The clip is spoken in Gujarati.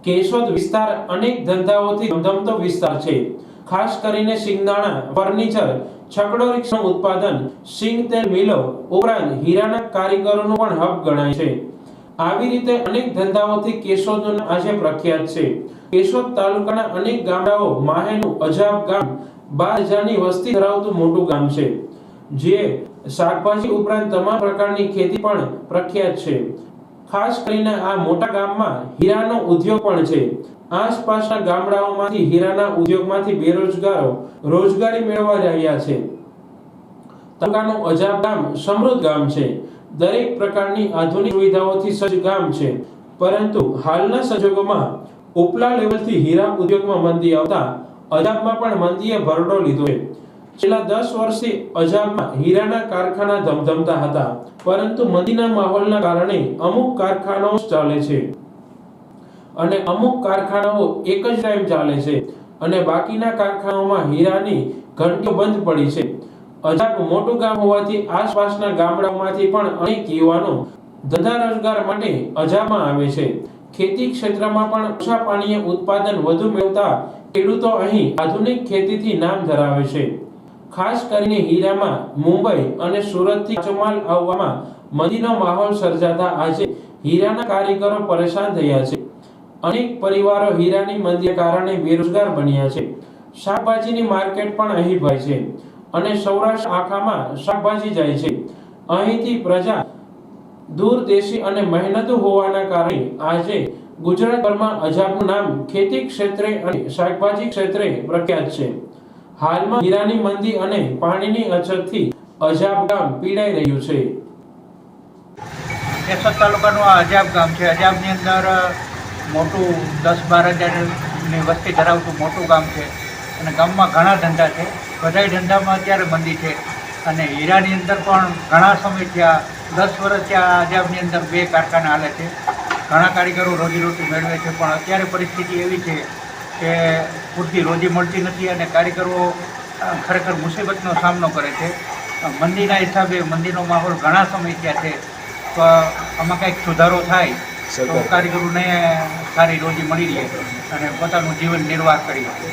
કેશોદ વિસ્તાર અનેક ધંધાઓથી ધમધમતો વિસ્તાર છે। ખાસ કરીને સિંગદાણા, ફર્નિચર, છકડો રિક્ષાનું ઉત્પાદન, સિંગ તેલ મિલો ઉપરાંત હીરાના કારીગરોનું પણ હબ ગણાય છે। આવી રીતે અનેક ધંધાઓથી કેશોદનું આજે પ્રખ્યાત છે। કેશોદ તાલુકાના અનેક ગામડાઓ માહેનું અજાબ ગામ 12,000ની વસ્તી ધરાવતું મોટું ગામ છે, જે શાકભાજી ઉપરાંત તમામ પ્રકારની ખેતી પણ પ્રખ્યાત છે। ખાસ કરીને આ મોટા ગામમાં હીરાનો ઉદ્યોગ પણ છે। આસપાસના ગામડાઓમાંથી હીરાના ઉદ્યોગમાંથી બેરોજગારો રોજગારી મેળવી રહ્યા છે। તાલુકાનું અજાબ ગામ સમૃદ્ધ ગામ છે। દરેક પ્રકારની આધુનિક સુવિધાઓથી સજ્જ ગામ છે, પરંતુ હાલના સંજોગોમાં ઉપલા લેવલથી હીરા ઉદ્યોગમાં મંદી આવતા અજાબમાં પણ મંદીએ ભરડો લીધો છે। છેલ્લા 10 વર્ષથી અજાબમાં હીરાના કારખાના ધમધમતા હતા, પરંતુ મંદીના માહોલના કારણે અમુક કારખાનાઓ ચાલે છે અને અમુક કારખાનાઓ એક જ ટાઈમ ચાલે છે અને બાકીના કારખાનાઓમાં હીરાની ઘંટીઓ બંધ પડી છે। અજાબ મોટું ગામ હોવાથી આસપાસના ગામડાઓમાંથી પણ અનેક યુવાનો ધંધા રોજગાર માટે અજાબમાં આવે છે। ખેતી ક્ષેત્રમાં પણ ઓછા પાણીએ ઉત્પાદન વધુ મેળવતા ખેડૂતો અહીં આધુનિક ખેતીથી નામ ધરાવે છે। ખાસ કરીને હીરામાં મુંબઈ અને સુરતથી કાચો માલ આવવામાં મંદીનો માહોલ સર્જાતા આજે હીરાના કારીગરો પરેશાન થયા છે। અનેક પરિવારો હીરાની મંદીના કારણે બેરોજગાર બન્યા છે। શાકભાજીની માર્કેટ પણ અહીં ભરાય છે અને સૌરાષ્ટ્ર આખામાં શાકભાજી જાય છે। અહીંથી પ્રજા દૂર દેશી અને મહેનતુ હોવાના કારણે આજે ગુજરાતભરમાં અજાબનું નામ ખેતી ક્ષેત્રે અને શાકભાજી ક્ષેત્રે પ્રખ્યાત છે। હાલમાં હીરાની મંદી અને પાણીની અછતથી અજાબ ગામ પીડાઈ રહ્યું છે। કેશોદ તાલુકાનું આ અજાબ ગામ છે। અજાબની અંદર મોટું 10-12,000ની વસ્તી ધરાવતું મોટું ગામ છે અને ગામમાં ઘણા ધંધા છે। બધાય ધંધામાં અત્યારે મંદી છે અને હીરાની અંદર પણ ઘણા સમય થયા, 10 વર્ષ થયા અજાબની અંદર 2 કારખાના હાલે છે। ઘણા કારીગરો રોજીરોટી મેળવે છે, પણ અત્યારે પરિસ્થિતિ એવી છે કે પૂરતી રોજી મળતી નથી અને કારીગરો ખરેખર મુસીબતનો સામનો કરે છે। મંદીના હિસાબે મંદીનો માહોલ ઘણા સમય થયા છે, તો આમાં કંઈક સુધારો થાય તો કારીગરોને સારી રોજી મળી રહે અને પોતાનું જીવન નિર્વાહ કરી શકે।